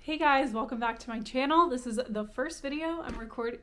Hey guys, welcome back to my channel. This is the first video I'm recording.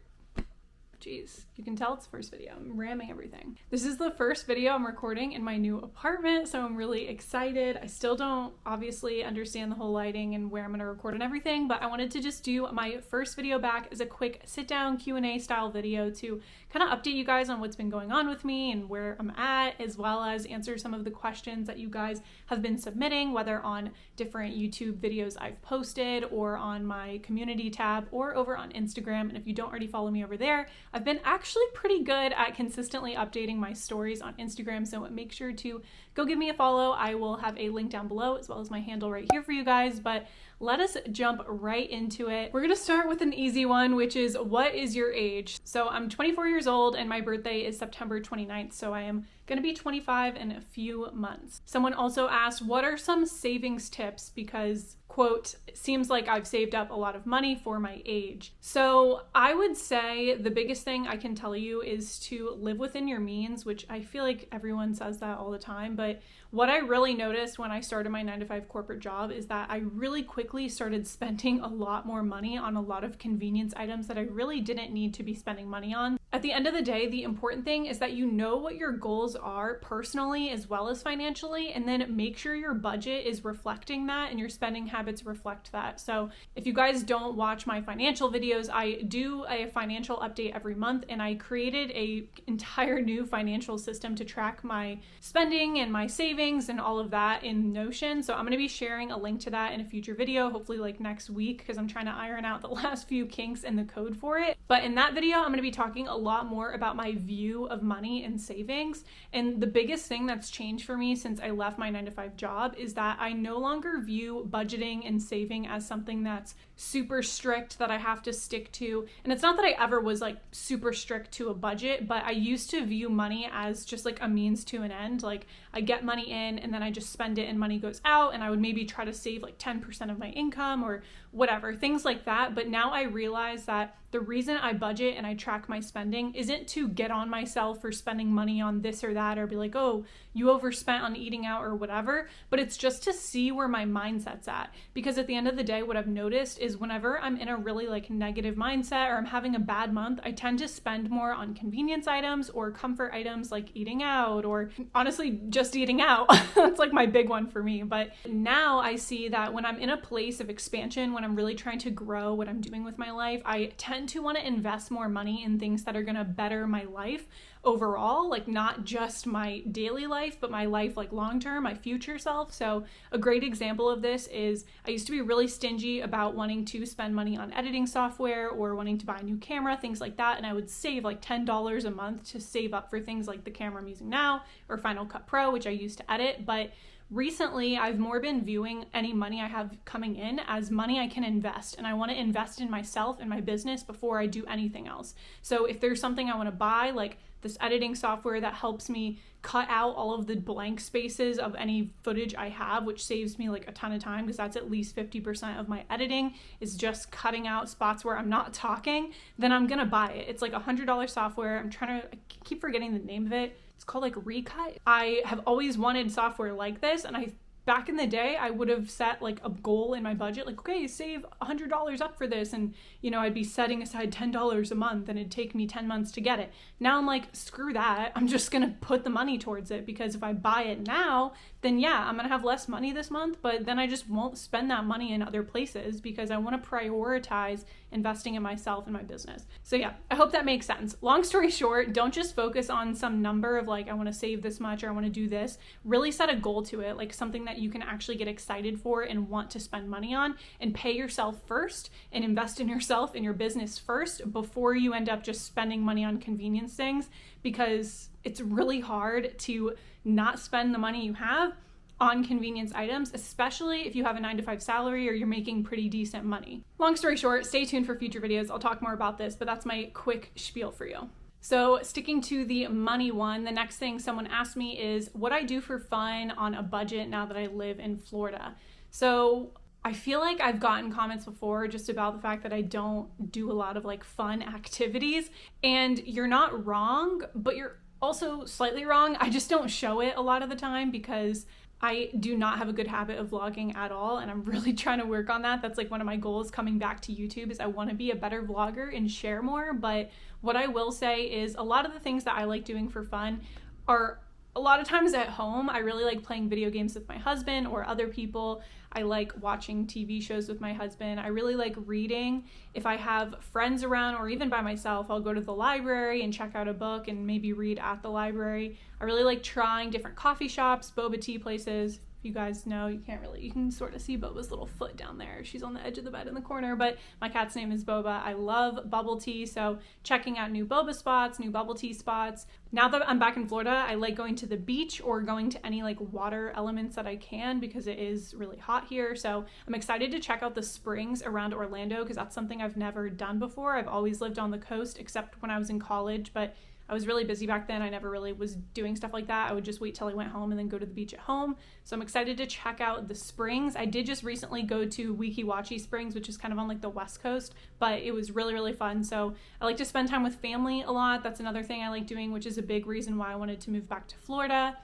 Jeez, you can tell it's the first video. I'm ramming everything. This is the first video I'm recording in my new apartment, so I'm really excited. I still don't obviously understand the whole lighting and where I'm gonna record and everything, but I wanted to just do my first video back as a quick sit-down Q&A style video to kind of update you guys on what's been going on with me and where I'm at, as well as answer some of the questions that you guys have been submitting, whether on different YouTube videos I've posted or on my community tab or over on Instagram. And if you don't already follow me over there, I've been actually pretty good at consistently updating my stories on Instagram, so make sure to go give me a follow. I will have a link down below as well as my handle right here for you guys, but let us jump right into it. We're gonna start with an easy one, which is what is your age? So I'm 24 years old and my birthday is September 29th, so I am gonna be 25 in a few months. Someone also asked, what are some savings tips? Because, quote, it seems like I've saved up a lot of money for my age. So I would say the biggest thing I can tell you is to live within your means, which I feel like everyone says that all the time, but what I really noticed when I started my 9-to-5 corporate job is that I really quickly started spending a lot more money on a lot of convenience items that I really didn't need to be spending money on. At the end of the day, the important thing is that you know what your goals are personally as well as financially, and then make sure your budget is reflecting that and your spending habits reflect that. So if you guys don't watch my financial videos, I do a financial update every month, and I created an entire new financial system to track my spending and my savings and all of that in Notion. So I'm going to be sharing a link to that in a future video, hopefully like next week, because I'm trying to iron out the last few kinks in the code for it. But in that video, I'm going to be talking a lot more about my view of money and savings. And the biggest thing that's changed for me since I left my 9-to-5 job is that I no longer view budgeting and saving as something that's super strict that I have to stick to. And it's not that I ever was like super strict to a budget, but I used to view money as just like a means to an end. Like I get money in and then I just spend it and money goes out, and I would maybe try to save like 10% of my income or whatever, things like that. But now I realize that the reason I budget and I track my spending isn't to get on myself for spending money on this or that or be like, oh, you overspent on eating out or whatever, but it's just to see where my mindset's at. Because at the end of the day, what I've noticed is whenever I'm in a really like negative mindset or I'm having a bad month, I tend to spend more on convenience items or comfort items like eating out, or honestly just eating out. That's like my big one for me. But now I see that when I'm in a place of expansion, when I'm really trying to grow what I'm doing with my life, I tend to want to invest more money in things that are going to better my life overall, like not just my daily life, but my life like long term, my future self. So a great example of this is I used to be really stingy about wanting to spend money on editing software or wanting to buy a new camera, things like that. And I would save like $10 a month to save up for things like the camera I'm using now or Final Cut Pro, which I use to edit. But recently, I've more been viewing any money I have coming in as money I can invest, and I want to invest in myself and my business before I do anything else. So if there's something I want to buy, like this editing software that helps me cut out all of the blank spaces of any footage I have, which saves me like a ton of time, because that's at least 50% of my editing is just cutting out spots where I'm not talking, then I'm gonna buy it. It's like $100 software. I keep forgetting the name of it. It's called like Recut. I have always wanted software like this, and back in the day, I would have set like a goal in my budget, like, okay, save $100 up for this. And, you know, I'd be setting aside $10 a month and it'd take me 10 months to get it. Now I'm like, screw that. I'm just going to put the money towards it, because if I buy it now, then yeah, I'm going to have less money this month, but then I just won't spend that money in other places because I want to prioritize investing in myself and my business. So yeah, I hope that makes sense. Long story short, don't just focus on some number of like, I want to save this much or I want to do this. Really set a goal to it, like something that you can actually get excited for and want to spend money on, and pay yourself first and invest in yourself and your business first before you end up just spending money on convenience things, because it's really hard to not spend the money you have on convenience items, especially if you have a 9-to-5 salary or you're making pretty decent money. Long story short, stay tuned for future videos. I'll talk more about this, but that's my quick spiel for you. So sticking to the money one, the next thing someone asked me is what I do for fun on a budget now that I live in Florida. So I feel like I've gotten comments before just about the fact that I don't do a lot of like fun activities, and you're not wrong, but you're also slightly wrong. I just don't show it a lot of the time because I do not have a good habit of vlogging at all, and I'm really trying to work on that. That's like one of my goals coming back to YouTube, is I want to be a better vlogger and share more. But what I will say is a lot of the things that I like doing for fun are a lot of times at home. I really like playing video games with my husband or other people. I like watching TV shows with my husband. I really like reading. If I have friends around or even by myself, I'll go to the library and check out a book and maybe read at the library. I really like trying different coffee shops, boba tea places. If you guys know, you can sort of see Boba's little foot down there. She's on the edge of the bed in the corner, but my cat's name is Boba. I love bubble tea, so checking out new boba spots, new bubble tea spots. Now that I'm back in Florida, I like going to the beach or going to any like water elements that I can, because it is really hot here. So I'm excited to check out the springs around Orlando, because that's something I've never done before. I've always lived on the coast, except when I was in college, but I was really busy back then. I never really was doing stuff like that. I would just wait till I went home and then go to the beach at home. So I'm excited to check out the springs. I did just recently go to Weeki Wachee Springs, which is kind of on like the West Coast, but it was really, really fun. So I like to spend time with family a lot. That's another thing I like doing, which is a big reason why I wanted to move back to Florida.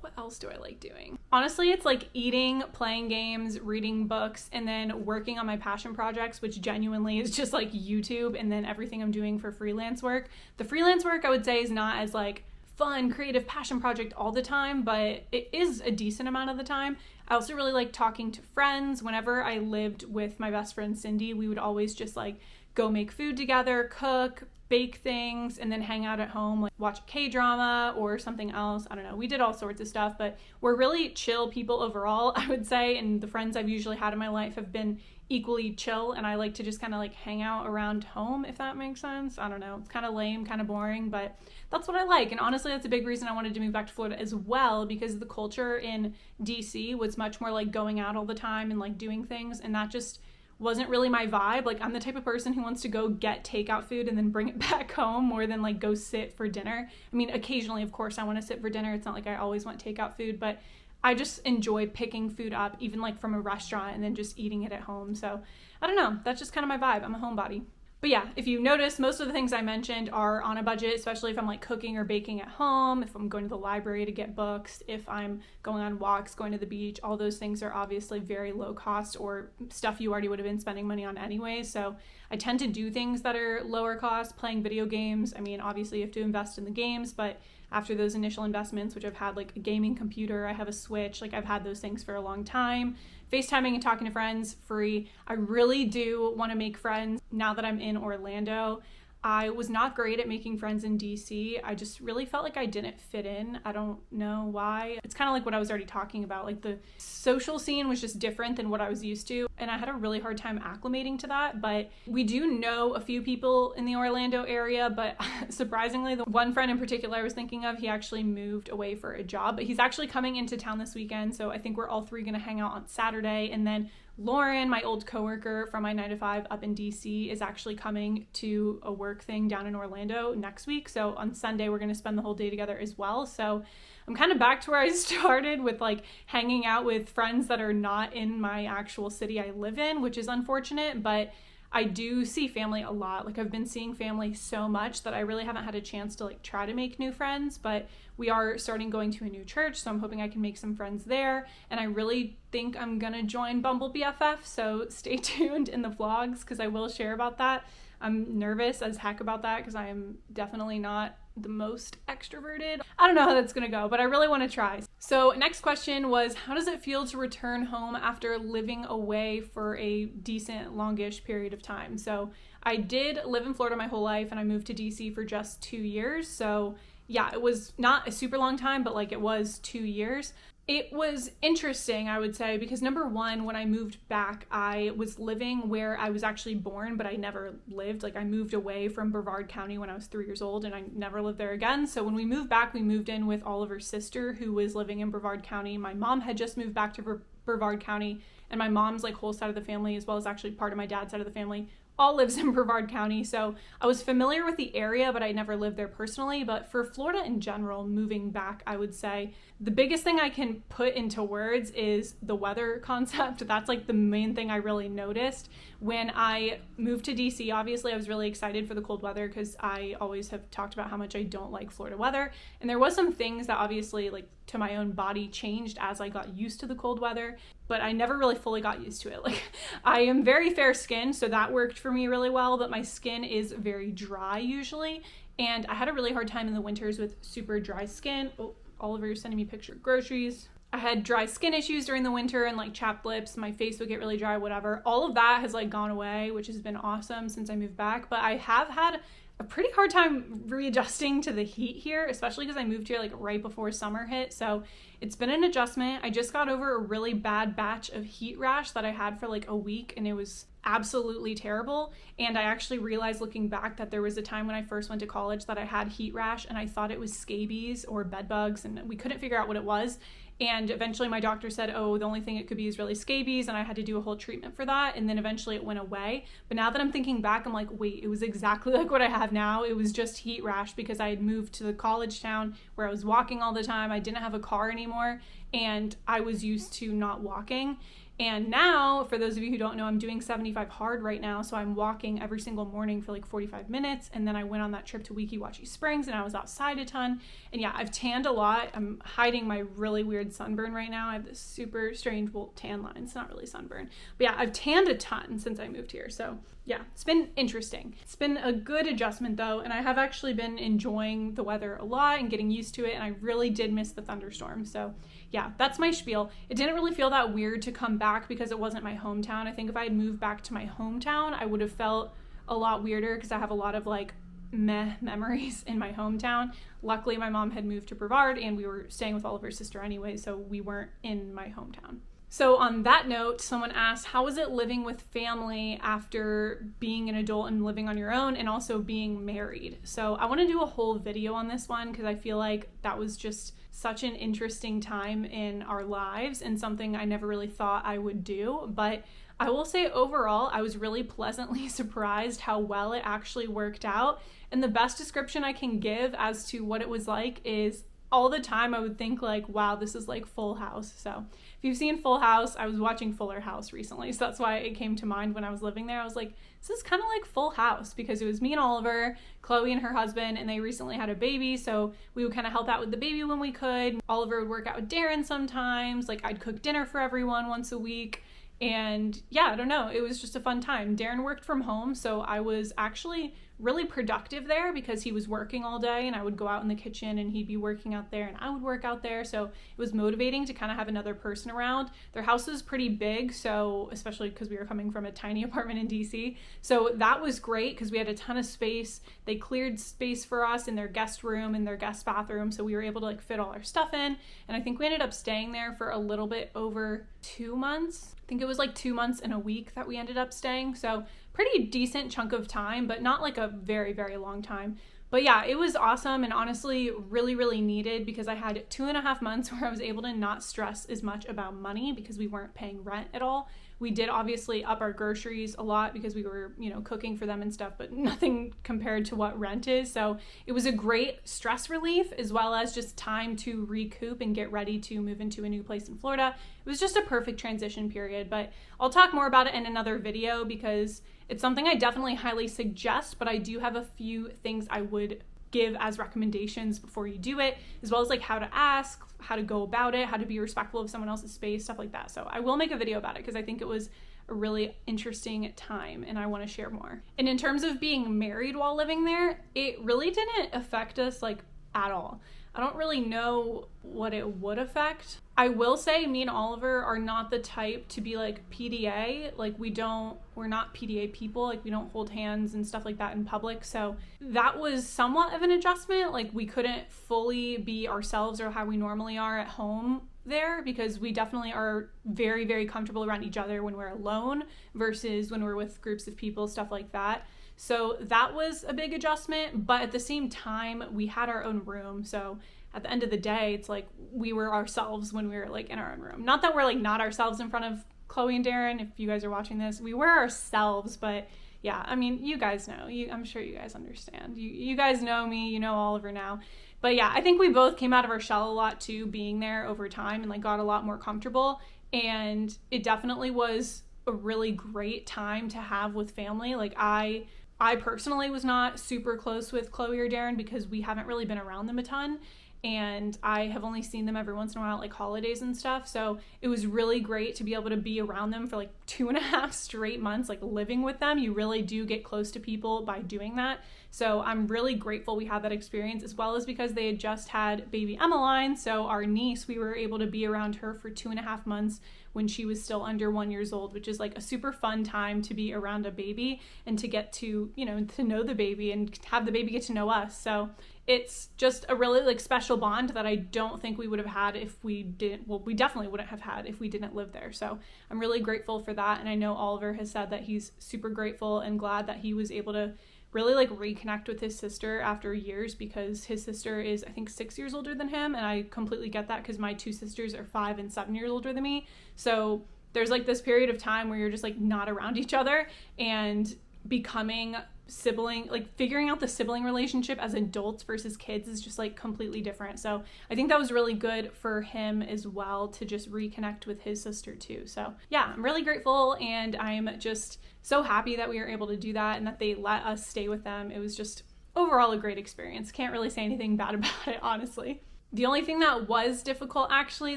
What else do I like doing? Honestly, it's like eating, playing games, reading books, and then working on my passion projects, which genuinely is just like YouTube and then everything I'm doing for freelance work. The freelance work I would say is not as like fun, creative passion project all the time, but it is a decent amount of the time. I also really like talking to friends. Whenever I lived with my best friend Cindy, we would always just like go make food together, cook, bake things, and then hang out at home, like watch a K-drama or something else. I don't know. We did all sorts of stuff, but we're really chill people overall, I would say. And the friends I've usually had in my life have been equally chill. And I like to just kind of like hang out around home, if that makes sense. I don't know. It's kind of lame, kind of boring, but that's what I like. And honestly, that's a big reason I wanted to move back to Florida as well, because the culture in DC was much more like going out all the time and like doing things. And that just wasn't really my vibe. Like, I'm the type of person who wants to go get takeout food and then bring it back home more than like go sit for dinner. I mean, occasionally, of course, I want to sit for dinner. It's not like I always want takeout food, but I just enjoy picking food up, even like from a restaurant, and then just eating it at home. So I don't know. That's just kind of my vibe. I'm a homebody. But yeah, if you notice, most of the things I mentioned are on a budget, especially if I'm like cooking or baking at home, if I'm going to the library to get books, if I'm going on walks, going to the beach. All those things are obviously very low cost, or stuff you already would have been spending money on anyway. So I tend to do things that are lower cost. Playing video games, I mean, obviously you have to invest in the games, but after those initial investments, which I've had like a gaming computer, I have a Switch, like I've had those things for a long time. FaceTiming and talking to friends, free. I really do want to make friends now that I'm in Orlando. I was not great at making friends in DC. I just really felt like I didn't fit in. I don't know why. It's kind of like what I was already talking about. Like, the social scene was just different than what I was used to, and I had a really hard time acclimating to that. But we do know a few people in the Orlando area, but surprisingly, the one friend in particular I was thinking of, he actually moved away for a job, but he's actually coming into town this weekend. So I think we're all three going to hang out on Saturday, and then Lauren, my old coworker from my 9-to-5 up in DC, is actually coming to a work thing down in Orlando next week. So on Sunday, we're going to spend the whole day together as well. So I'm kind of back to where I started with like hanging out with friends that are not in my actual city I live in, which is unfortunate, but I do see family a lot. Like, I've been seeing family so much that I really haven't had a chance to like try to make new friends, but we are starting going to a new church, so I'm hoping I can make some friends there. And I really think I'm gonna join Bumble BFF, so stay tuned in the vlogs because I will share about that. I'm nervous as heck about that because I am definitely not the most extroverted. I don't know how that's gonna go, but I really want to try. So next question was, how does it feel to return home after living away for a decent longish period of time? So I did live in Florida my whole life, and I moved to DC for just 2 years. So yeah, it was not a super long time, but like it was 2 years. It was interesting, I would say, because number one, when I moved back, I was living where I was actually born, but I never lived. Like, I moved away from Brevard County when I was 3 years old, and I never lived there again. So when we moved back, we moved in with Oliver's sister, who was living in Brevard County. My mom had just moved back to Brevard County, and my mom's like whole side of the family, as well as actually part of my dad's side of the family, all lives in Brevard County. So I was familiar with the area, but I never lived there personally. But for Florida in general, moving back, I would say the biggest thing I can put into words is the weather concept. That's like the main thing I really noticed. When I moved to DC, obviously I was really excited for the cold weather because I always have talked about how much I don't like Florida weather. And there was some things that obviously like to my own body changed as I got used to the cold weather, but I never really fully got used to it. Like I am very fair skinned, so that worked for me really well, but my skin is very dry usually. And I had a really hard time in the winters with super dry skin. Oh, Oliver, you're sending me a picture of groceries. I had dry skin issues during the winter and like chapped lips. My face would get really dry, whatever. All of that has like gone away, which has been awesome since I moved back. But I have had a pretty hard time readjusting to the heat here, especially because I moved here like right before summer hit. So it's been an adjustment. I just got over a really bad batch of heat rash that I had for like a week, and it was absolutely terrible. And I actually realized looking back that there was a time when I first went to college that I had heat rash and I thought it was scabies or bed bugs, and we couldn't figure out what it was. And eventually my doctor said, oh, the only thing it could be is really scabies, and I had to do a whole treatment for that. And then eventually it went away. But now that I'm thinking back, I'm like, wait, it was exactly like what I have now. It was just heat rash because I had moved to the college town where I was walking all the time. I didn't have a car anymore, and I was used to not walking. And now, for those of you who don't know, I'm doing 75 hard right now. So I'm walking every single morning for like 45 minutes. And then I went on that trip to Weeki Wachee Springs and I was outside a ton. And yeah, I've tanned a lot. I'm hiding my really weird sunburn right now. I have this super strange, well, tan line. It's not really sunburn. But yeah, I've tanned a ton since I moved here. So yeah, it's been interesting. It's been a good adjustment though. And I have actually been enjoying the weather a lot and getting used to it. And I really did miss the thunderstorms. So yeah, that's my spiel. It didn't really feel that weird to come back because it wasn't my hometown. I think if I had moved back to my hometown, I would have felt a lot weirder because I have a lot of like meh memories in my hometown. Luckily, my mom had moved to Brevard and we were staying with Oliver's sister anyway, so we weren't in my hometown. So on that note, someone asked, how is it living with family after being an adult and living on your own and also being married? So I want to do a whole video on this one because I feel like that was just such an interesting time in our lives and something I never really thought I would do. But I will say overall, I was really pleasantly surprised how well it actually worked out. And the best description I can give as to what it was like is all the time I would think like, wow, this is like Full House. So if you've seen Full House, I was watching Fuller House recently. So that's why it came to mind when I was living there. I was like, this is kind of like Full House because it was me and Oliver, Chloe and her husband, and they recently had a baby. So we would kind of help out with the baby when we could. Oliver would work out with Darren sometimes. Like I'd cook dinner for everyone once a week. And yeah, I don't know. It was just a fun time. Darren worked from home, so I was actually really productive there because he was working all day and I would go out in the kitchen and he'd be working out there and I would work out there. So it was motivating to kind of have another person around. Their house is pretty big, so especially because we were coming from a tiny apartment in DC. So that was great because we had a ton of space. They cleared space for us in their guest room and their guest bathroom. So we were able to like fit all our stuff in. And I think we ended up staying there for a little bit over 2 months. I think it was like 2 months and a week that we ended up staying. So pretty decent chunk of time, but not like a very, very long time. But yeah, it was awesome and honestly really, really needed because I had 2.5 months where I was able to not stress as much about money because we weren't paying rent at all. We did obviously up our groceries a lot because we were, cooking for them and stuff, but nothing compared to what rent is. So it was a great stress relief as well as just time to recoup and get ready to move into a new place in Florida. It was just a perfect transition period, but I'll talk more about it in another video because it's something I definitely highly suggest, but I do have a few things I would give as recommendations before you do it, as well as like how to ask, how to go about it, how to be respectful of someone else's space, stuff like that. So I will make a video about it because I think it was a really interesting time and I want to share more. And in terms of being married while living there, it really didn't affect us like at all. I don't really know what it would affect. I will say me and Oliver are not the type to be like PDA. Like we're not PDA people. Like we don't hold hands and stuff like that in public. So that was somewhat of an adjustment. Like we couldn't fully be ourselves or how we normally are at home there because we definitely are very, very comfortable around each other when we're alone versus when we're with groups of people, stuff like that. So that was a big adjustment, but at the same time, we had our own room. So at the end of the day, it's like we were ourselves when we were like in our own room. Not that we're like not ourselves in front of Chloe and Darren, if you guys are watching this, we were ourselves, but yeah, I mean, you guys know. I'm sure you guys understand. You guys know me, you know Oliver now. But yeah, I think we both came out of our shell a lot too, being there over time, and like got a lot more comfortable. And it definitely was a really great time to have with family. Like I personally was not super close with Chloe or Darren because we haven't really been around them a ton. And I have only seen them every once in a while at like holidays and stuff. So it was really great to be able to be around them for like 2.5 straight months, like living with them. You really do get close to people by doing that. So I'm really grateful we had that experience, as well as because they had just had baby Emmeline. So our niece, we were able to be around her for 2.5 months when she was still under 1 year old, which is like a super fun time to be around a baby and to get to, you know, to know the baby and have the baby get to know us. So it's just a really like special bond that I don't think we would have had if we didn't, well, we definitely wouldn't have had if we didn't live there. So I'm really grateful for that. And I know Oliver has said that he's super grateful and glad that he was able to really like reconnect with his sister after years, because his sister is, I think, 6 years older than him. And I completely get that because my 2 sisters are 5 and 7 years older than me. So there's like this period of time where you're just like not around each other, and becoming sibling, like figuring out the sibling relationship as adults versus kids is just like completely different. So I think that was really good for him as well to just reconnect with his sister too. So yeah, I'm really grateful, and I'm just so happy that we were able to do that and that they let us stay with them. It was just overall a great experience. Can't really say anything bad about it, honestly. The only thing that was difficult, actually,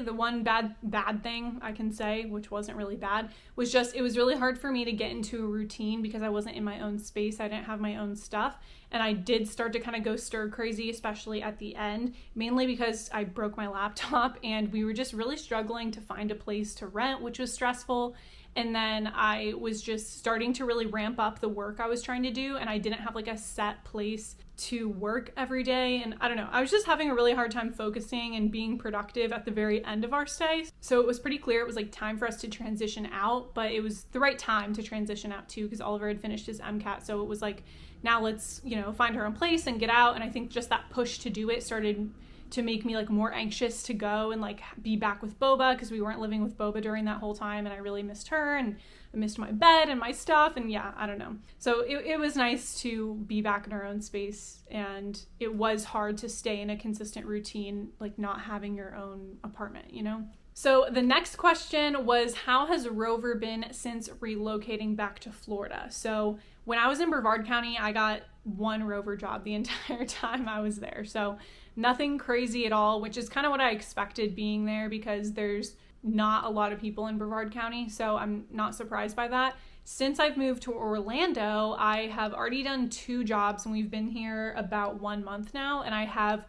the one bad thing I can say, which wasn't really bad, was just it was really hard for me to get into a routine because I wasn't in my own space. I didn't have my own stuff. And I did start to kind of go stir crazy, especially at the end, mainly because I broke my laptop and we were just really struggling to find a place to rent, which was stressful. And then I was just starting to really ramp up the work I was trying to do, and I didn't have like a set place to work every day. And I don't know, I was just having a really hard time focusing and being productive at the very end of our stay. So it was pretty clear it was like time for us to transition out, but it was the right time to transition out too, because Oliver had finished his MCAT. So it was like, now let's, you know, find our own place and get out. And I think just that push to do it started to make me like more anxious to go and like be back with Boba, because we weren't living with Boba during that whole time, and I really missed her and I missed my bed and my stuff, and yeah, I don't know. So it was nice to be back in our own space, and it was hard to stay in a consistent routine, like not having your own apartment, you know? So the next question was, how has Rover been since relocating back to Florida? So when I was in Brevard County, I got one Rover job the entire time I was there. So nothing crazy at all, which is kind of what I expected being there, because there's not a lot of people in Brevard County. So I'm not surprised by that. Since I've moved to Orlando, I have already done 2 jobs, and we've been here about 1 month now. And I have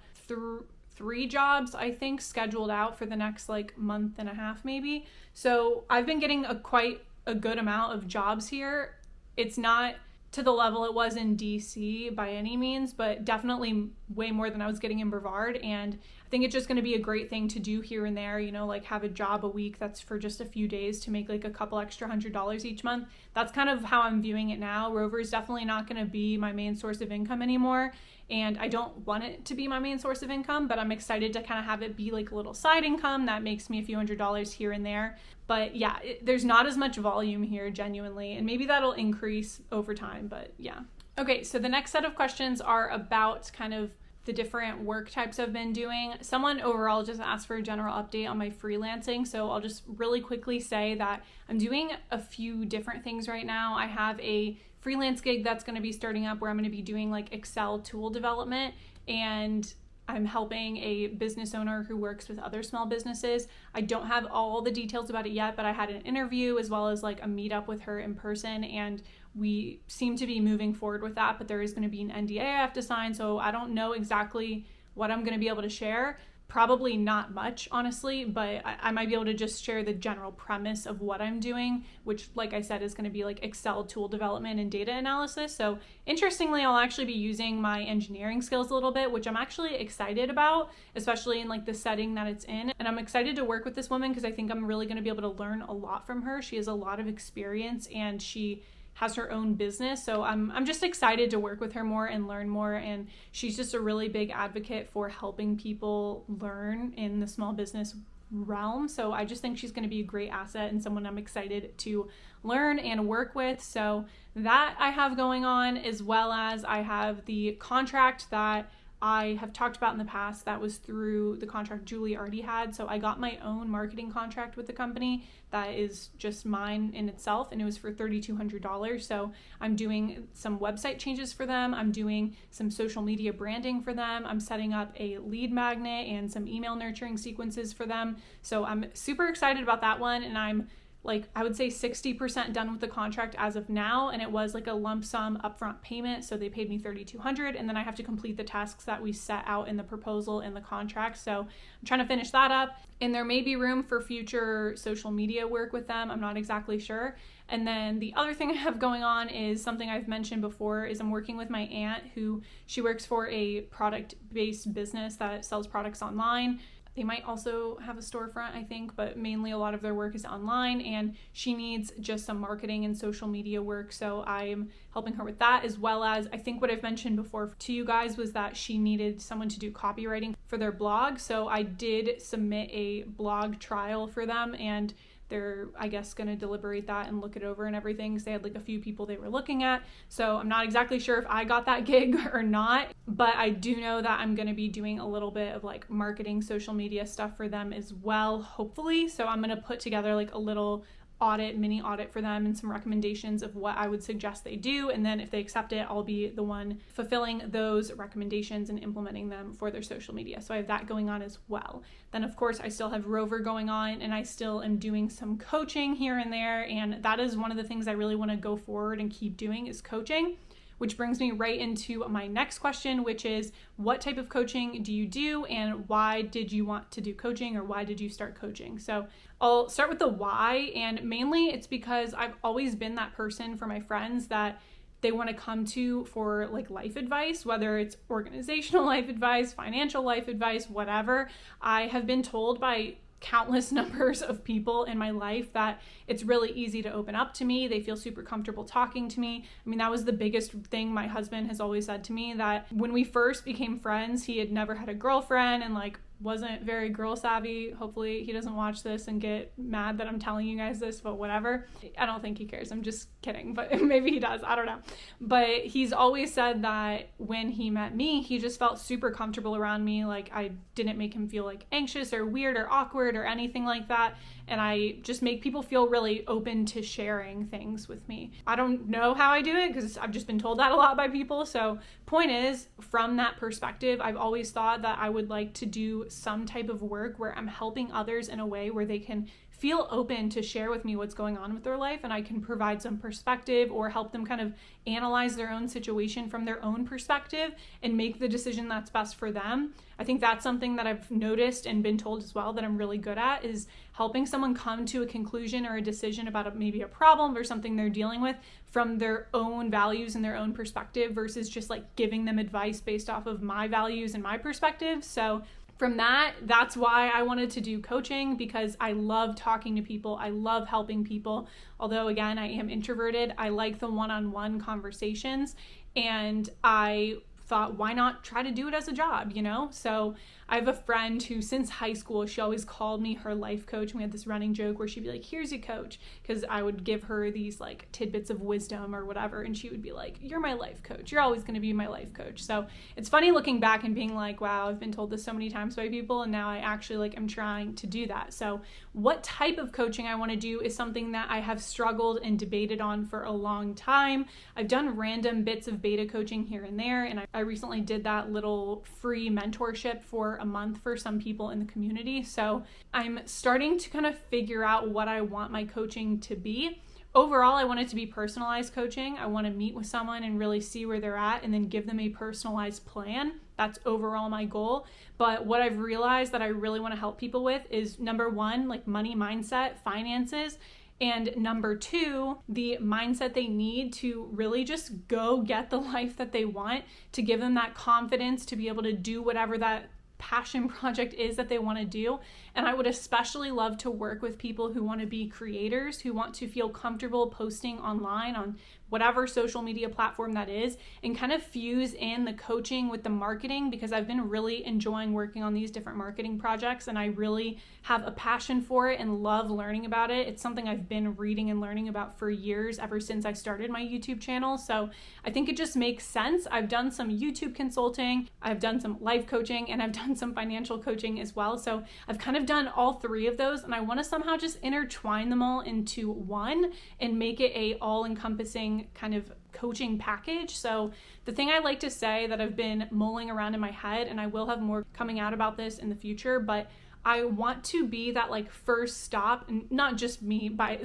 3 jobs, I think, scheduled out for the next like month and a half maybe. So I've been getting quite a good amount of jobs here. It's not to the level it was in DC by any means, but definitely way more than I was getting in Brevard. And I think it's just going to be a great thing to do here and there, you know, like have a job a week that's for just a few days to make like a couple extra $100 each month. That's kind of how I'm viewing it now. Rover is definitely not going to be my main source of income anymore, and I don't want it to be my main source of income, but I'm excited to kind of have it be like a little side income that makes me a few $100s here and there. But yeah, there's not as much volume here, genuinely, and maybe that'll increase over time, but yeah. Okay, so the next set of questions are about kind of the different work types I've been doing. Someone overall just asked for a general update on my freelancing, so I'll just really quickly say that I'm doing a few different things right now. I have a freelance gig that's going to be starting up where I'm going to be doing like Excel tool development, and I'm helping a business owner who works with other small businesses. I don't have all the details about it yet, but I had an interview as well as like a meetup with her in person, and we seem to be moving forward with that, but there is going to be an NDA I have to sign, so I don't know exactly what I'm going to be able to share. Probably not much, honestly, but I might be able to just share the general premise of what I'm doing, which, like I said, is going to be like Excel tool development and data analysis. So interestingly, I'll actually be using my engineering skills a little bit, which I'm actually excited about, especially in like the setting that it's in. And I'm excited to work with this woman because I think I'm really going to be able to learn a lot from her. She has a lot of experience and she has her own business. So I'm just excited to work with her more and learn more. And she's just a really big advocate for helping people learn in the small business realm. So I just think she's going to be a great asset and someone I'm excited to learn and work with. So that I have going on, as well as I have the contract that I have talked about in the past. That was through the contract Julie already had. So I got my own marketing contract with the company that is just mine in itself, and it was for $3,200. So I'm doing some website changes for them. I'm doing some social media branding for them. I'm setting up a lead magnet and some email nurturing sequences for them. So I'm super excited about that one, and I'm I would say 60% done with the contract as of now, and it was like a lump sum upfront payment. So they paid me $3,200, and then I have to complete the tasks that we set out in the proposal in the contract. So I'm trying to finish that up, and there may be room for future social media work with them. I'm not exactly sure. And then the other thing I have going on is something I've mentioned before, is I'm working with my aunt who she works for a product-based business that sells products online. They might also have a storefront, I think, but mainly a lot of their work is online, and she needs just some marketing and social media work. So I'm helping her with that, as well as I think what I've mentioned before to you guys was that she needed someone to do copywriting for their blog. So I did submit a blog trial for them, and they're, I guess, going to deliberate that and look it over and everything, because they had like a few people they were looking at. So I'm not exactly sure if I got that gig or not, but I do know that I'm going to be doing a little bit of like marketing, social media stuff for them as well, hopefully. So I'm going to put together like a little mini audit for them and some recommendations of what I would suggest they do. And then if they accept it, I'll be the one fulfilling those recommendations and implementing them for their social media. So I have that going on as well. Then of course I still have Rover going on, and I still am doing some coaching here and there. And that is one of the things I really want to go forward and keep doing, is coaching. Which brings me right into my next question, which is, what type of coaching do you do, and why did you want to do coaching, or why did you start coaching? So I'll start with the why, and mainly it's because I've always been that person for my friends that they want to come to for like life advice, whether it's organizational life advice, financial life advice, whatever. I have been told by countless numbers of people in my life that it's really easy to open up to me. They feel super comfortable talking to me. I mean, that was the biggest thing my husband has always said to me, that when we first became friends, he had never had a girlfriend and like wasn't very girl savvy. Hopefully he doesn't watch this and get mad that I'm telling you guys this, but whatever. I don't think he cares. I'm just kidding, but maybe he does. I don't know. But he's always said that when he met me, he just felt super comfortable around me. Like I didn't make him feel like anxious or weird or awkward or anything like that. And I just make people feel really open to sharing things with me. I don't know how I do it, because I've just been told that a lot by people. So point is, from that perspective, I've always thought that I would like to do some type of work where I'm helping others in a way where they can feel open to share with me what's going on with their life, and I can provide some perspective or help them kind of analyze their own situation from their own perspective and make the decision that's best for them. I think that's something that I've noticed and been told as well that I'm really good at, is helping someone come to a conclusion or a decision about maybe a problem or something they're dealing with from their own values and their own perspective, versus just like giving them advice based off of my values and my perspective. So from that's why I wanted to do coaching, because I love talking to people. I love helping people. Although again, I am introverted, I like the one-on-one conversations, and I thought, why not try to do it as a job, you know? So I have a friend who, since high school, she always called me her life coach. And we had this running joke where she'd be like, here's your coach, because I would give her these like tidbits of wisdom or whatever, and she would be like, you're my life coach. You're always going to be my life coach. So it's funny looking back and being like, wow, I've been told this so many times by people, and now I actually like am trying to do that. So what type of coaching I want to do is something that I have struggled and debated on for a long time. I've done random bits of beta coaching here and there, and I recently did that little free mentorship for a month for some people in the community. So I'm starting to kind of figure out what I want my coaching to be. Overall, I want it to be personalized coaching. I want to meet with someone and really see where they're at and then give them a personalized plan. That's overall my goal. But what I've realized that I really want to help people with is, number one, like money mindset, finances. And number two, the mindset they need to really just go get the life that they want, to give them that confidence to be able to do whatever that passion project is that they want to do. And I would especially love to work with people who want to be creators, who want to feel comfortable posting online on whatever social media platform that is, and kind of fuse in the coaching with the marketing, because I've been really enjoying working on these different marketing projects and I really have a passion for it and love learning about it. It's something I've been reading and learning about for years, ever since I started my YouTube channel. So I think it just makes sense. I've done some YouTube consulting, I've done some life coaching, and I've done some financial coaching as well. So I've kind of done all three of those, and I want to somehow just intertwine them all into one and make it a all-encompassing kind of coaching package. So the thing I like to say that I've been mulling around in my head, and I will have more coming out about this in the future, but I want to be that like first stop, and not just me by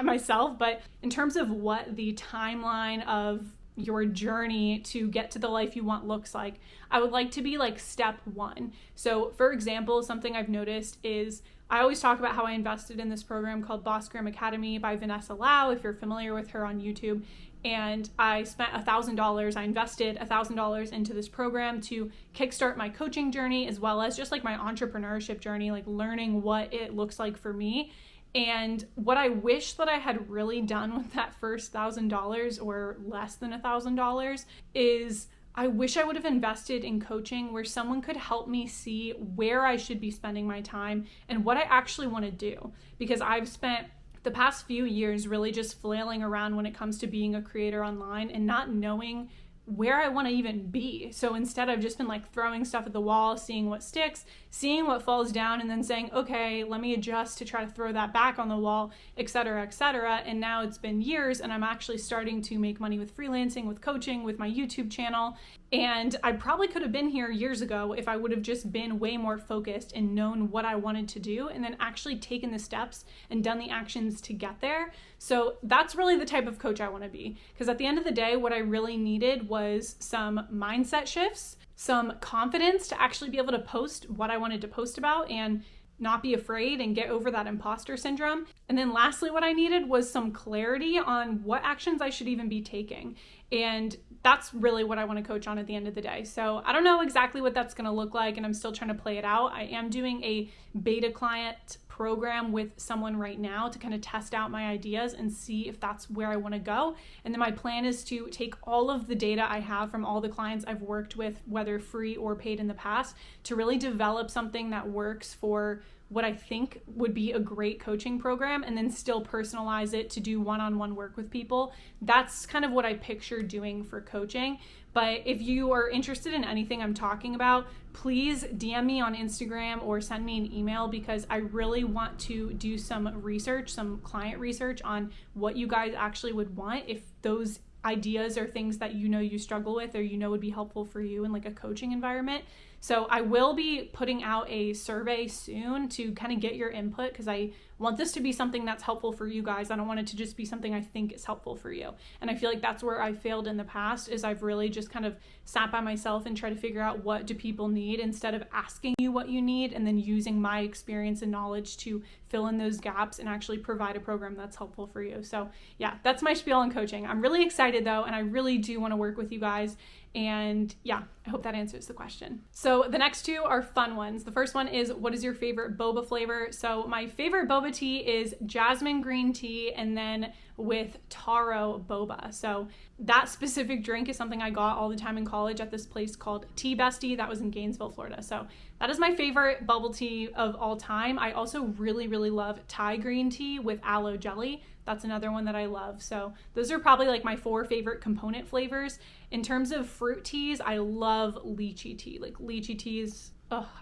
myself, but in terms of what the timeline of your journey to get to the life you want looks like. I would like to be like step one. So for example, something I've noticed is I always talk about how I invested in this program called Boss Gram Academy by Vanessa Lau, if you're familiar with her on YouTube. And I spent $1,000. I invested $1,000 into this program to kickstart my coaching journey, as well as just like my entrepreneurship journey, like learning what it looks like for me. And what I wish that I had really done with that first $1,000 or less than $1,000 is I wish I would have invested in coaching where someone could help me see where I should be spending my time and what I actually want to do. Because I've spent the past few years really just flailing around when it comes to being a creator online and not knowing where I want to even be. So instead I've just been like throwing stuff at the wall, seeing what sticks, seeing what falls down, and then saying, okay, let me adjust to try to throw that back on the wall, etc., etc. And now it's been years and I'm actually starting to make money with freelancing, with coaching, with my YouTube channel. And I probably could have been here years ago if I would have just been way more focused and known what I wanted to do and then actually taken the steps and done the actions to get there. So that's really the type of coach I want to be. Because at the end of the day, what I really needed was some mindset shifts, some confidence to actually be able to post what I wanted to post about and not be afraid and get over that imposter syndrome. And then lastly, what I needed was some clarity on what actions I should even be taking. And that's really what I want to coach on at the end of the day. So I don't know exactly what that's going to look like, and I'm still trying to play it out. I am doing a beta client program with someone right now to kind of test out my ideas and see if that's where I want to go. And then my plan is to take all of the data I have from all the clients I've worked with, whether free or paid in the past, to really develop something that works for what I think would be a great coaching program, and then still personalize it to do one-on-one work with people. That's kind of what I picture doing for coaching. But if you are interested in anything I'm talking about, please DM me on Instagram or send me an email, because I really want to do some research, some client research on what you guys actually would want, if those ideas are things that you know you struggle with or you know would be helpful for you in like a coaching environment. So I will be putting out a survey soon to kind of get your input, because I want this to be something that's helpful for you guys. I don't want it to just be something I think is helpful for you. And I feel like that's where I failed in the past, is I've really just kind of sat by myself and tried to figure out what do people need, instead of asking you what you need and then using my experience and knowledge to fill in those gaps and actually provide a program that's helpful for you. So yeah, that's my spiel on coaching. I'm really excited though, and I really do want to work with you guys. And yeah, I hope that answers the question. So the next two are fun ones. The first one is, what is your favorite boba flavor? So my favorite boba tea is jasmine green tea, and then with taro boba. So that specific drink is something I got all the time in college at this place called Tea Bestie that was in Gainesville, Florida. So that is my favorite bubble tea of all time. I also really, really love Thai green tea with aloe jelly. That's another one that I love. So those are probably like my 4 favorite component flavors. In terms of fruit teas, I love lychee tea. Like lychee teas,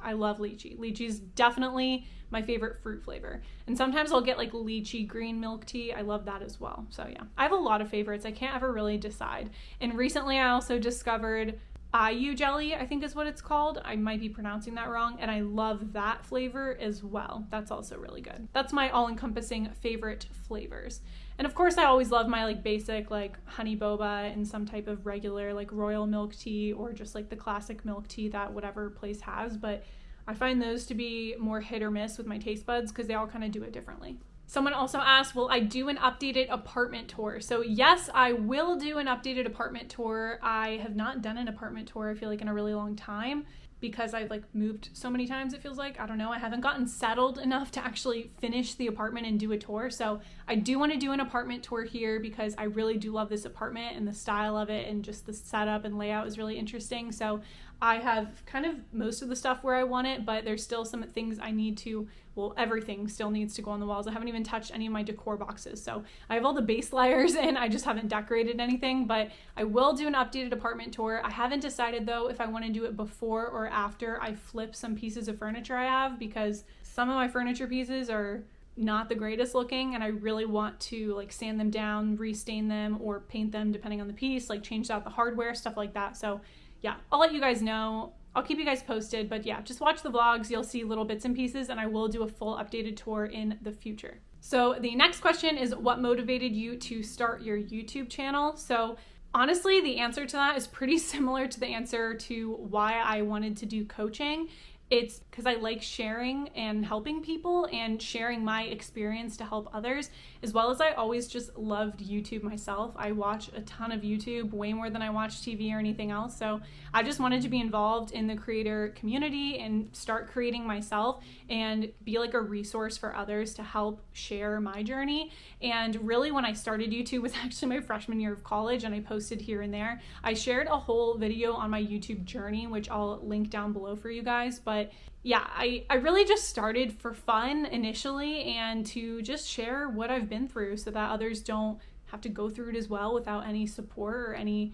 I love lychee. Lychee is definitely my favorite fruit flavor. And sometimes I'll get like lychee green milk tea. I love that as well. So yeah, I have a lot of favorites. I can't ever really decide. And recently I also discovered IU jelly, I think is what it's called. I might be pronouncing that wrong, and I love that flavor as well. That's also really good. That's my all-encompassing favorite flavors. And of course I always love my like basic like honey boba and some type of regular like royal milk tea, or just like the classic milk tea that whatever place has. But I find those to be more hit or miss with my taste buds, because they all kind of do it differently. Someone also asked, will I do an updated apartment tour? So yes, I will do an updated apartment tour. I have not done an apartment tour, I feel like, in a really long time. because I've like moved so many times, it feels like. I don't know. I haven't gotten settled enough to actually finish the apartment and do a tour. So I do want to do an apartment tour here because I really do love this apartment and the style of it, and just the setup and layout is really interesting. So I have kind of most of the stuff where I want it, but there's still some things I need to, well, everything still needs to go on the walls. I haven't even touched any of my decor boxes. So I have all the base layers and I just haven't decorated anything, but I will do an updated apartment tour. I haven't decided though if I want to do it before or after I flip some pieces of furniture I have, because some of my furniture pieces are not the greatest looking and I really want to like sand them down, restain them, or paint them depending on the piece, like change out the hardware, stuff like that. So yeah, I'll let you guys know. I'll keep you guys posted, but yeah, just watch the vlogs. You'll see little bits and pieces, and I will do a full updated tour in the future. So the next question is, what motivated you to start your YouTube channel? So honestly, the answer to that is pretty similar to the answer to why I wanted to do coaching. It's because I like sharing and helping people and sharing my experience to help others, as well as I always just loved YouTube myself. I watch a ton of YouTube, way more than I watch TV or anything else. So I just wanted to be involved in the creator community and start creating myself and be like a resource for others to help share my journey. And really when I started YouTube was actually my freshman year of college, and I posted here and there. I shared a whole video on my YouTube journey, which I'll link down below for you guys. But yeah, I really just started for fun initially and to just share what I've been through so that others don't have to go through it as well without any support or any,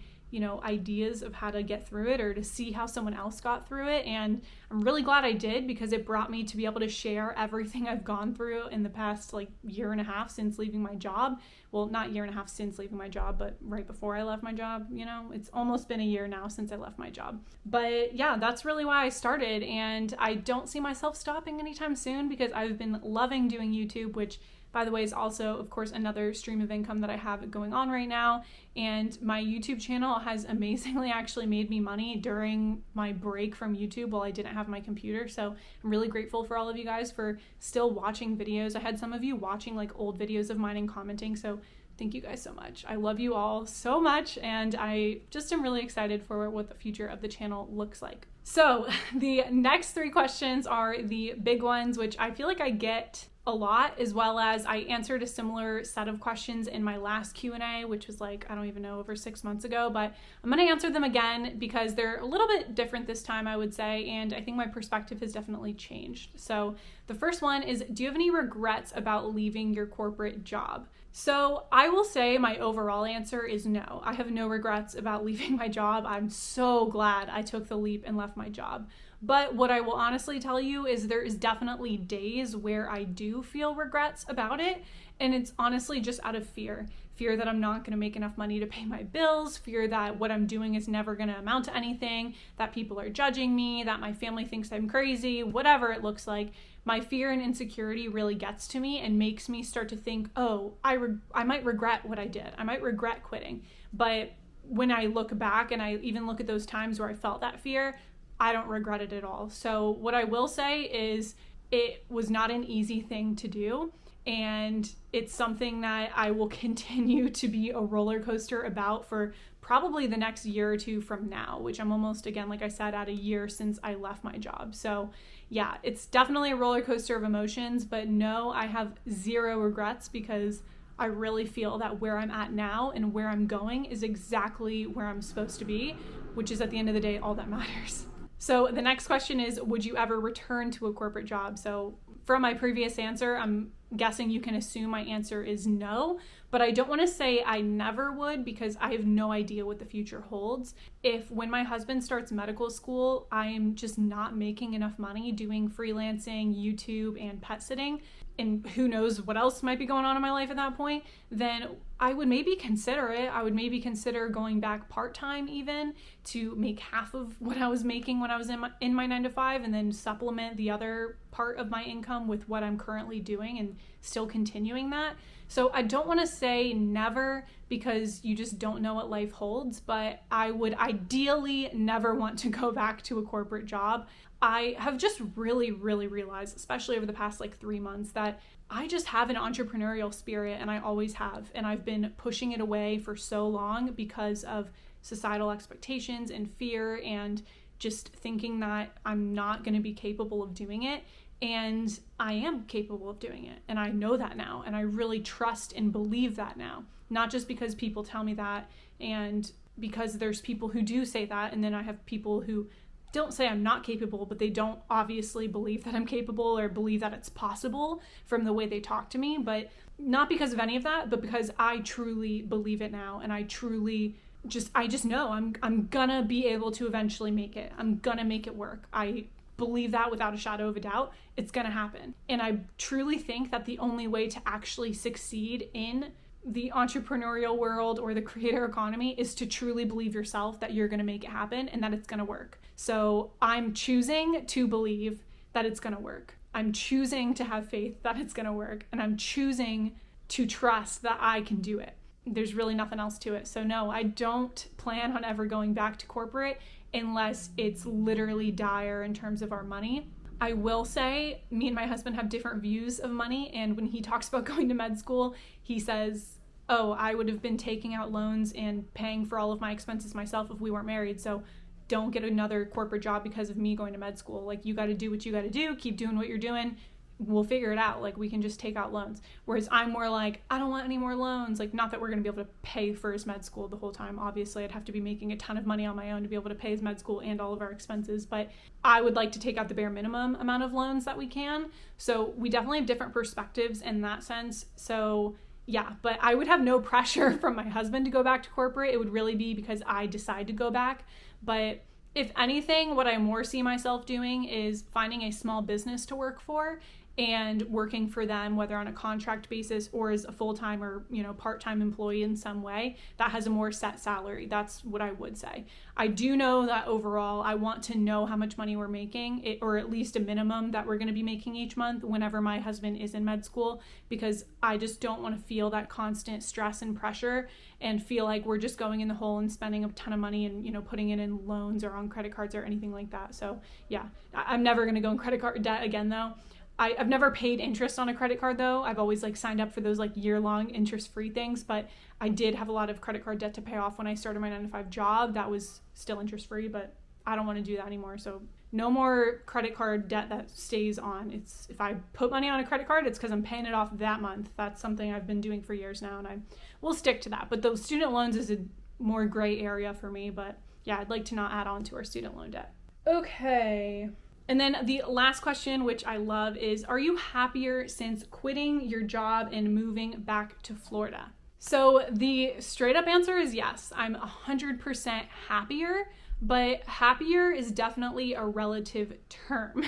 ideas of how to get through it or to see how someone else got through it. And I'm really glad I did, because it brought me to be able to share everything I've gone through in the past like year and a half since leaving my job. Well, not year and a half since leaving my job, but right before I left my job. It's almost been a year now since I left my job. But yeah, that's really why I started, and I don't see myself stopping anytime soon because I've been loving doing YouTube, which by the way is also, of course, another stream of income that I have going on right now. And my YouTube channel has amazingly actually made me money during my break from YouTube while I didn't have my computer. So I'm really grateful for all of you guys for still watching videos. I had some of you watching like old videos of mine and commenting. So thank you guys so much. I love you all so much, and I just am really excited for what the future of the channel looks like. So the next 3 questions are the big ones, which I feel like I get a lot, as well as I answered a similar set of questions in my last Q&A, which was like, I don't even know, over 6 months ago, but I'm going to answer them again because they're a little bit different this time, I would say, and I think my perspective has definitely changed. So the first one is, do you have any regrets about leaving your corporate job? So I will say my overall answer is no. I have no regrets about leaving my job. I'm so glad I took the leap and left my job. But what I will honestly tell you is there is definitely days where I do feel regrets about it. And it's honestly just out of fear. Fear that I'm not going to make enough money to pay my bills, fear that what I'm doing is never going to amount to anything, that people are judging me, that my family thinks I'm crazy, whatever it looks like. My fear and insecurity really gets to me and makes me start to think, oh, I might regret what I did. I might regret quitting. But when I look back and I even look at those times where I felt that fear, I don't regret it at all. So what I will say is it was not an easy thing to do. And it's something that I will continue to be a roller coaster about for probably the next year or 2 from now, which I'm almost, again, like I said, at a year since I left my job. So yeah, it's definitely a roller coaster of emotions, but no, I have 0 regrets because I really feel that where I'm at now and where I'm going is exactly where I'm supposed to be, which is at the end of the day, all that matters. So the next question is, would you ever return to a corporate job? So from my previous answer, I'm guessing you can assume my answer is no, but I don't want to say I never would because I have no idea what the future holds. If when my husband starts medical school, I'm just not making enough money doing freelancing, YouTube, and pet sitting, and who knows what else might be going on in my life at that point, then I would maybe consider it. I would maybe consider going back part-time even to make half of what I was making when I was in my 9 to 5 and then supplement the other part of my income with what I'm currently doing and still continuing that. So I don't want to say never because you just don't know what life holds, but I would ideally never want to go back to a corporate job. I have just really realized, especially over the past 3 months, that I just have an entrepreneurial spirit, and I always have. And I've been pushing it away for so long because of societal expectations and fear and just thinking that I'm not going to be capable of doing it. And I am capable of doing it. And I know that now. And I really trust and believe that now. Not just because people tell me that and because there's people who do say that. And then I have people who don't say I'm not capable, but they don't obviously believe that I'm capable or believe that it's possible from the way they talk to me. But not because of any of that, but because I truly believe it now. And I just know I'm gonna be able to eventually make it. I'm gonna make it work. I believe that without a shadow of a doubt. It's gonna happen. And I truly think that the only way to actually succeed in the entrepreneurial world or the creator economy is to truly believe yourself that you're gonna make it happen and that it's gonna work. So I'm choosing to believe that it's gonna work. I'm choosing to have faith that it's gonna work. And I'm choosing to trust that I can do it. There's really nothing else to it. So no, I don't plan on ever going back to corporate unless it's literally dire in terms of our money. I will say me and my husband have different views of money. And when he talks about going to med school, he says, oh, I would have been taking out loans and paying for all of my expenses myself if we weren't married. So don't get another corporate job because of me going to med school. Like, you got to do what you got to do. Keep doing what you're doing. We'll figure it out. Like, we can just take out loans. Whereas I'm more like, I don't want any more loans. Like, not that we're going to be able to pay for his med school the whole time. Obviously, I'd have to be making a ton of money on my own to be able to pay his med school and all of our expenses. But I would like to take out the bare minimum amount of loans that we can. So we definitely have different perspectives in that sense. So yeah, but I would have no pressure from my husband to go back to corporate. It would really be because I decide to go back. But if anything, what I more see myself doing is finding a small business to work for and working for them, whether on a contract basis or as a full-time or, part-time employee in some way that has a more set salary. That's what I would say. I do know that overall, I want to know how much money we're making, or at least a minimum that we're going to be making each month whenever my husband is in med school, because I just don't want to feel that constant stress and pressure and feel like we're just going in the hole and spending a ton of money and, putting it in loans or on credit cards or anything like that. So yeah, I'm never going to go in credit card debt again though. I've never paid interest on a credit card though. I've always signed up for those year-long interest-free things, but I did have a lot of credit card debt to pay off when I started my 9-to-5 job. That was still interest-free, but I don't want to do that anymore. So no more credit card debt that stays on. If I put money on a credit card, it's because I'm paying it off that month. That's something I've been doing for years now, and I will stick to that. But those student loans is a more gray area for me, but yeah, I'd like to not add on to our student loan debt. Okay. And then the last question, which I love, is, are you happier since quitting your job and moving back to Florida? So the straight up answer is yes. I'm 100% happier, but happier is definitely a relative term.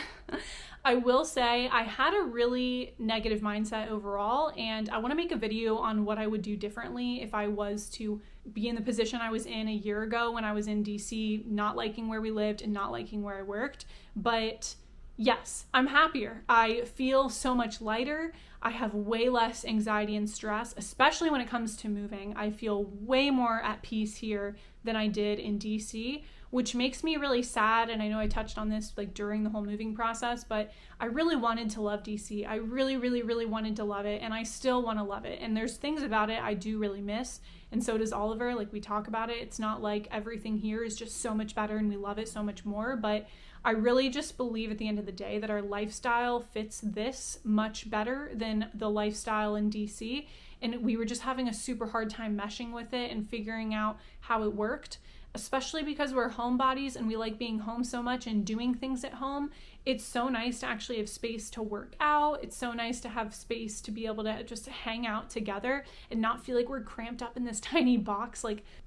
I will say I had a really negative mindset overall, and I want to make a video on what I would do differently if I was to be in the position I was in a year ago when I was in DC, not liking where we lived and not liking where I worked. But yes, I'm happier. I feel so much lighter. I have way less anxiety and stress, especially when it comes to moving. I feel way more at peace here than I did in DC, which makes me really sad. And I know I touched on this during the whole moving process, but I really wanted to love DC. I really, really, really wanted to love it. And I still want to love it. And there's things about it I do really miss. And so does Oliver. We talk about it. It's not like everything here is just so much better and we love it so much more. But I really just believe at the end of the day that our lifestyle fits this much better than the lifestyle in DC. And we were just having a super hard time meshing with it and figuring out how it worked, especially because we're homebodies and we like being home so much and doing things at home. It's so nice to actually have space to work out. It's so nice to have space to be able to just hang out together and not feel like we're cramped up in this tiny box.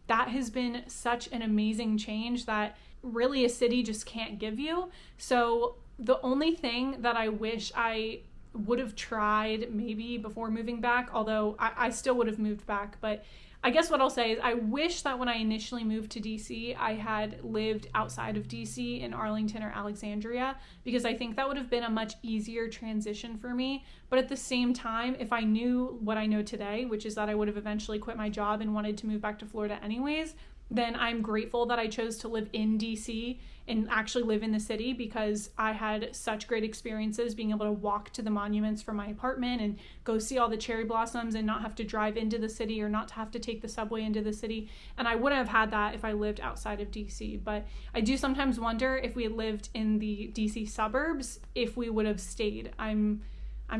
That has been such an amazing change that really a city just can't give you. So the only thing that I wish I would have tried maybe before moving back, although I still would have moved back, but I guess what I'll say is I wish that when I initially moved to DC, I had lived outside of DC in Arlington or Alexandria, because I think that would have been a much easier transition for me. But at the same time, if I knew what I know today, which is that I would have eventually quit my job and wanted to move back to Florida anyways, then I'm grateful that I chose to live in DC and actually live in the city, because I had such great experiences being able to walk to the monuments from my apartment and go see all the cherry blossoms and not have to drive into the city or not to have to take the subway into the city. And I wouldn't have had that if I lived outside of DC. But I do sometimes wonder if we had lived in the DC suburbs, if we would have stayed. I'm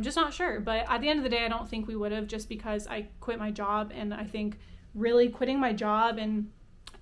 just not sure. But at the end of the day, I don't think we would have, just because I quit my job. And I think really quitting my job and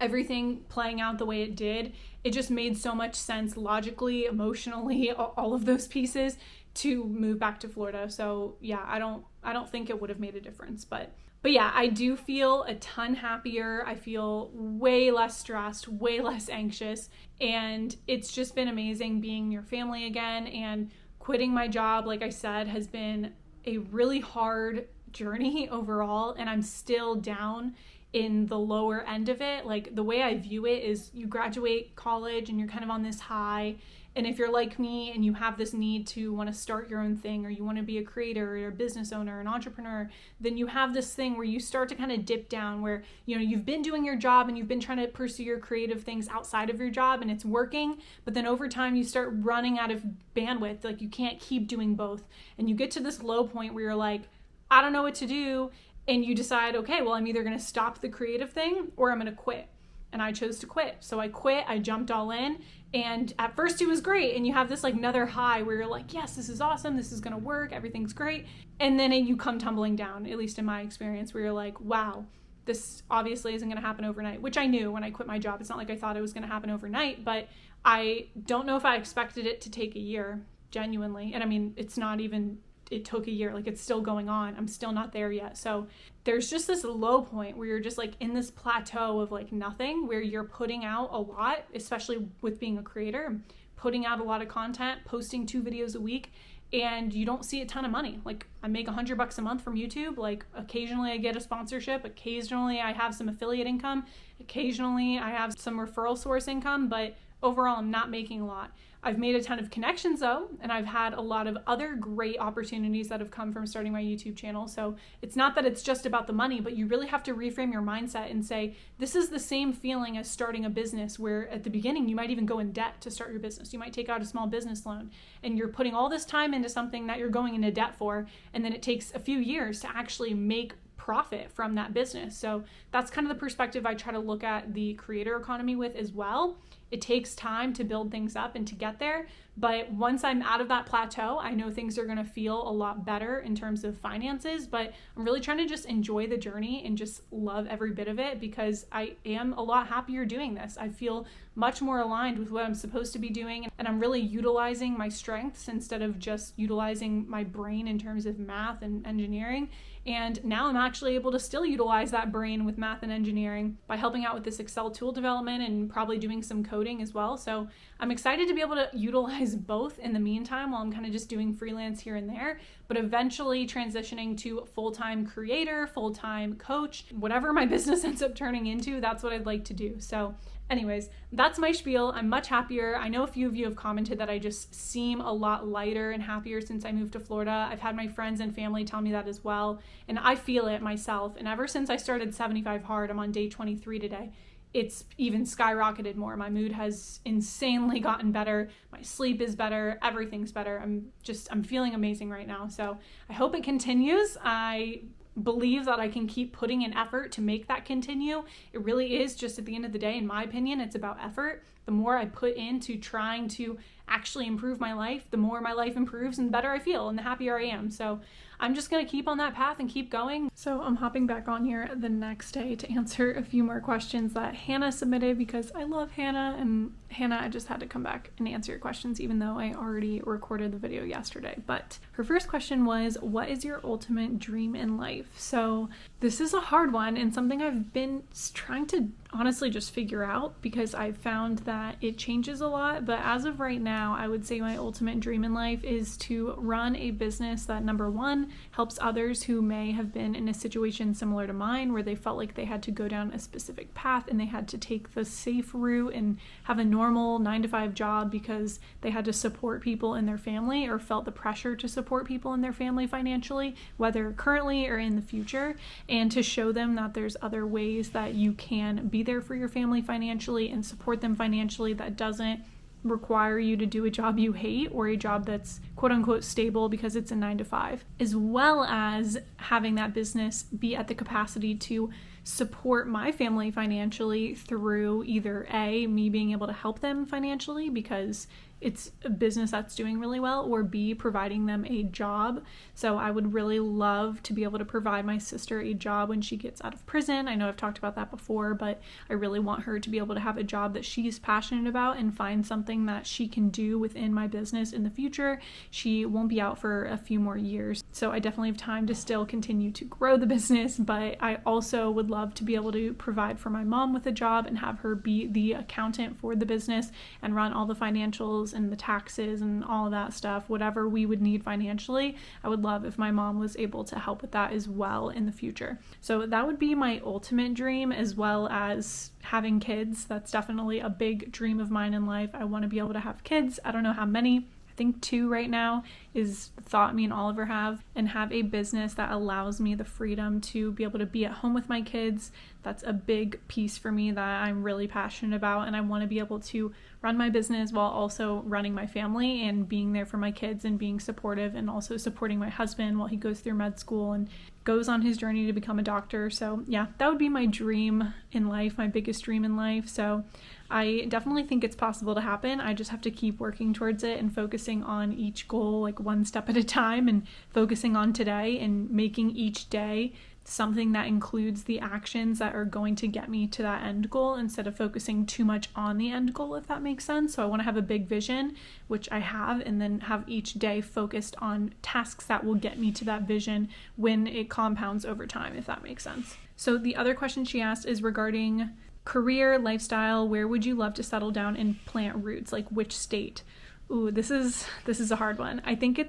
everything playing out the way it did, it just made so much sense logically, emotionally, all of those pieces to move back to Florida. So yeah, I don't think it would have made a difference. But yeah, I do feel a ton happier. I feel way less stressed, way less anxious. And it's just been amazing being near family again. And quitting my job, like I said, has been a really hard journey overall. And I'm still down in the lower end of it. Like, the way I view it is, you graduate college and you're kind of on this high. And if you're like me and you have this need to want to start your own thing, or you want to be a creator or a business owner, an entrepreneur, then you have this thing where you start to kind of dip down, where, you know, you've been doing your job and you've been trying to pursue your creative things outside of your job and it's working. But then over time you start running out of bandwidth. Like, you can't keep doing both. And you get to this low point where you're like, I don't know what to do. And you decide, okay, well, I'm either going to stop the creative thing or I'm going to quit. And I chose to quit. So I quit, I jumped all in. And at first it was great. And you have this like another high where you're like, yes, this is awesome. This is going to work. Everything's great. And then you come tumbling down, at least in my experience, where you're like, wow, this obviously isn't going to happen overnight, which I knew when I quit my job. It's not like I thought it was going to happen overnight, but I don't know if I expected it to take a year, genuinely. And I mean, it took a year, like it's still going on. I'm still not there yet. So there's just this low point where you're just like in this plateau of like nothing, where you're putting out a lot, especially with being a creator, putting out a lot of content, posting 2 videos a week, and you don't see a ton of money. Like, I make $100 a month from YouTube. Like, occasionally I get a sponsorship. Occasionally I have some affiliate income. Occasionally I have some referral source income, but overall I'm not making a lot. I've made a ton of connections though, and I've had a lot of other great opportunities that have come from starting my YouTube channel. So it's not that it's just about the money, but you really have to reframe your mindset and say, this is the same feeling as starting a business, where at the beginning you might even go in debt to start your business. You might take out a small business loan and you're putting all this time into something that you're going into debt for, and then it takes a few years to actually make profit from that business. So that's kind of the perspective I try to look at the creator economy with as well. It takes time to build things up and to get there. But once I'm out of that plateau, I know things are going to feel a lot better in terms of finances. But I'm really trying to just enjoy the journey and just love every bit of it, because I am a lot happier doing this. I feel much more aligned with what I'm supposed to be doing. And I'm really utilizing my strengths instead of just utilizing my brain in terms of math and engineering. And now I'm actually able to still utilize that brain with math and engineering by helping out with this Excel tool development and probably doing some coding as well. So I'm excited to be able to utilize both in the meantime, while I'm kind of just doing freelance here and there, but eventually transitioning to full-time creator, full-time coach, whatever my business ends up turning into, that's what I'd like to do. So anyways, that's my spiel. I'm much happier. I know a few of you have commented that I just seem a lot lighter and happier since I moved to Florida. I've had my friends and family tell me that as well, and I feel it myself. And ever since I started 75 Hard, I'm on day 23 today, it's even skyrocketed more. My mood has insanely gotten better. My sleep is better. Everything's better. I'm feeling amazing right now. So I hope it continues. I believe that I can keep putting in effort to make that continue. It really is just, at the end of the day, in my opinion, it's about effort. The more I put into trying to actually improve my life, the more my life improves and the better I feel and the happier I am. So I'm just going to keep on that path and keep going. So I'm hopping back on here the next day to answer a few more questions that Hannah submitted, because I love Hannah, and Hannah, I just had to come back and answer your questions even though I already recorded the video yesterday. But her first question was, what is your ultimate dream in life? So this is a hard one and something I've been trying to honestly just figure out, because I've found that it changes a lot. But as of right now, I would say my ultimate dream in life is to run a business that, number one, helps others who may have been in a situation similar to mine, where they felt like they had to go down a specific path and they had to take the safe route and have a normal 9-to-5 job because they had to support people in their family, or felt the pressure to support people in their family financially, whether currently or in the future, and to show them that there's other ways that you can be be there for your family financially and support them financially that doesn't require you to do a job you hate or a job that's quote unquote stable because it's a 9-to-5, as well as having that business be at the capacity to support my family financially through either A, me being able to help them financially because it's a business that's doing really well, or B, providing them a job. So I would really love to be able to provide my sister a job when she gets out of prison. I know I've talked about that before, but I really want her to be able to have a job that she's passionate about and find something that she can do within my business in the future. She won't be out for a few more years, so I definitely have time to still continue to grow the business, but I also would love to be able to provide for my mom with a job and have her be the accountant for the business and run all the financials and the taxes and all of that stuff, whatever we would need financially. I would love if my mom was able to help with that as well in the future. So that would be my ultimate dream, as well as having kids. That's definitely a big dream of mine in life. I want to be able to have kids. I don't know how many. I think 2 right now is the thought me and Oliver have, and have a business that allows me the freedom to be able to be at home with my kids. That's a big piece for me that I'm really passionate about, and I want to be able to run my business while also running my family and being there for my kids and being supportive, and also supporting my husband while he goes through med school and goes on his journey to become a doctor. So yeah, that would be my dream in life, my biggest dream in life. So I definitely think it's possible to happen. I just have to keep working towards it and focusing on each goal like one step at a time, and focusing on today and making each day something that includes the actions that are going to get me to that end goal, instead of focusing too much on the end goal, if that makes sense. So I want to have a big vision, which I have, and then have each day focused on tasks that will get me to that vision when it compounds over time, if that makes sense. So the other question she asked is regarding career, lifestyle. Where would you love to settle down and plant roots? Like which state? Ooh, this is a hard one. I think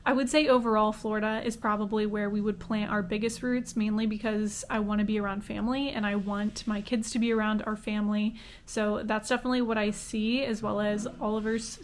I would say overall Florida is probably where we would plant our biggest roots, mainly because I want to be around family and I want my kids to be around our family. So that's definitely what I see, as well as Oliver's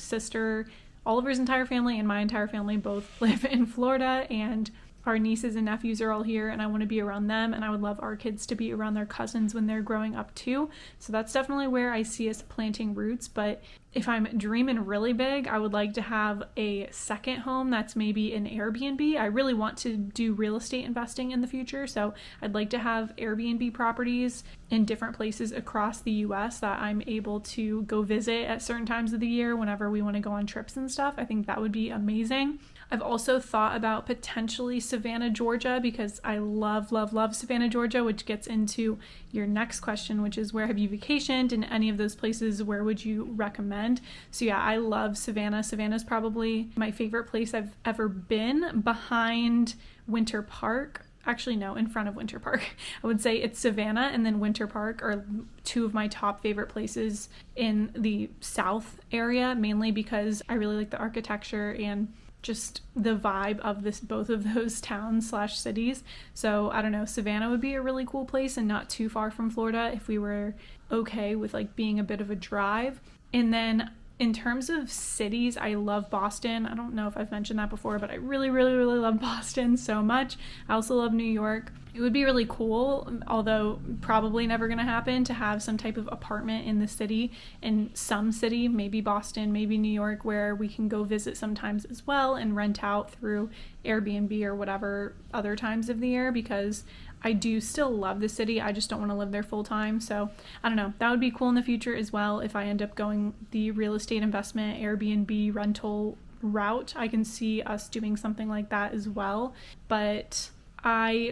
entire family and my entire family both live in Florida, and our nieces and nephews are all here, and I want to be around them, and I would love our kids to be around their cousins when they're growing up too. So that's definitely where I see us planting roots. But if I'm dreaming really big, I would like to have a second home that's maybe an Airbnb. I really want to do real estate investing in the future, so I'd like to have Airbnb properties in different places across the US that I'm able to go visit at certain times of the year whenever we want to go on trips and stuff. I think that would be amazing. I've also thought about potentially Savannah, Georgia, because I love Savannah, Georgia, which gets into your next question, which is where have you vacationed? In any of those places, where would you recommend? So yeah, I love Savannah. Savannah's probably my favorite place I've ever been, behind Winter Park. Actually, no, in front of Winter Park. I would say it's Savannah and then Winter Park are 2 of my top favorite places in the South area, mainly because I really like the architecture and just the vibe of both of those towns / cities. So I don't know, Savannah would be a really cool place and not too far from Florida if we were okay with like being a bit of a drive. And then in terms of cities, I love Boston. I don't know if I've mentioned that before, but I really love Boston so much. I also love New York. It would be really cool, although probably never going to happen, to have some type of apartment in the city, in some city, maybe Boston, maybe New York, where we can go visit sometimes as well and rent out through Airbnb or whatever other times of the year, because I do still love the city. I just don't want to live there full time. So I don't know, that would be cool in the future as well. If I end up going the real estate investment, Airbnb rental route, I can see us doing something like that as well. But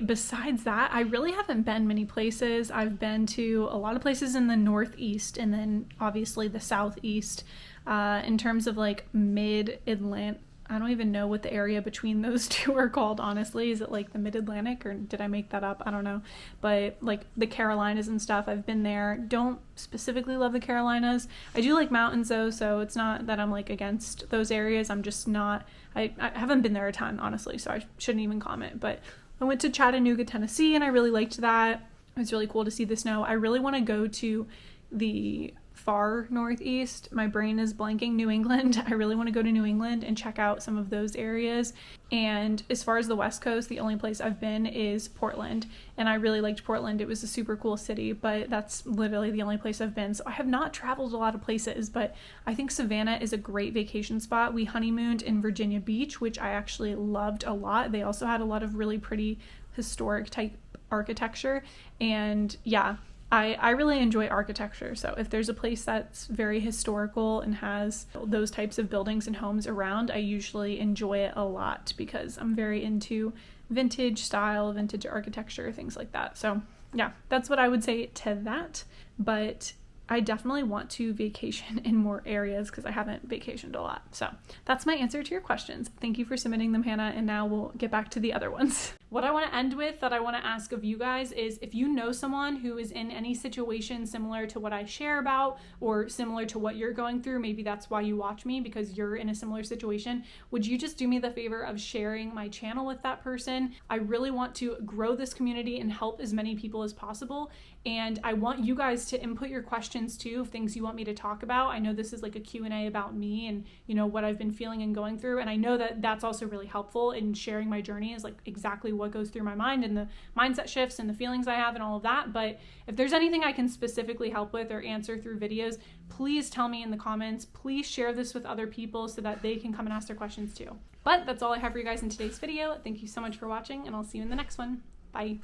besides that, I really haven't been many places. I've been to a lot of places in the Northeast and then obviously the Southeast. In terms of like mid-Atlantic, I don't even know what the area between those 2 are called, honestly. Is it like the mid-Atlantic, or did I make that up? I don't know. But like the Carolinas and stuff, I've been there. Don't specifically love the Carolinas. I do like mountains though, so it's not that I'm like against those areas. I'm just not, I haven't been there a ton, honestly, so I shouldn't even comment. But I went to Chattanooga, Tennessee, and I really liked that. It was really cool to see the snow. I really want to go to the far northeast. My brain is blanking. New England. I really want to go to New England and check out some of those areas. And as far as the West Coast, the only place I've been is Portland. And I really liked Portland. It was a super cool city, but that's literally the only place I've been. So I have not traveled a lot of places, but I think Savannah is a great vacation spot. We honeymooned in Virginia Beach, which I actually loved a lot. They also had a lot of really pretty historic type architecture. And yeah, I really enjoy architecture, so if there's a place that's very historical and has those types of buildings and homes around, I usually enjoy it a lot because I'm very into vintage style, vintage architecture, things like that. So yeah, that's what I would say to that, but I definitely want to vacation in more areas because I haven't vacationed a lot. So that's my answer to your questions. Thank you for submitting them, Hannah, and now we'll get back to the other ones. What I want to end with that I want to ask of you guys is if you know someone who is in any situation similar to what I share about or similar to what you're going through, maybe that's why you watch me because you're in a similar situation, would you just do me the favor of sharing my channel with that person? I really want to grow this community and help as many people as possible. And I want you guys to input your questions too, things you want me to talk about. I know this is like a Q&A about me and, you know, what I've been feeling and going through. And I know that that's also really helpful in sharing my journey, is like exactly what goes through my mind and the mindset shifts and the feelings I have and all of that. But if there's anything I can specifically help with or answer through videos, please tell me in the comments. Please share this with other people so that they can come and ask their questions too. But that's all I have for you guys in today's video. Thank you so much for watching, and I'll see you in the next one. Bye.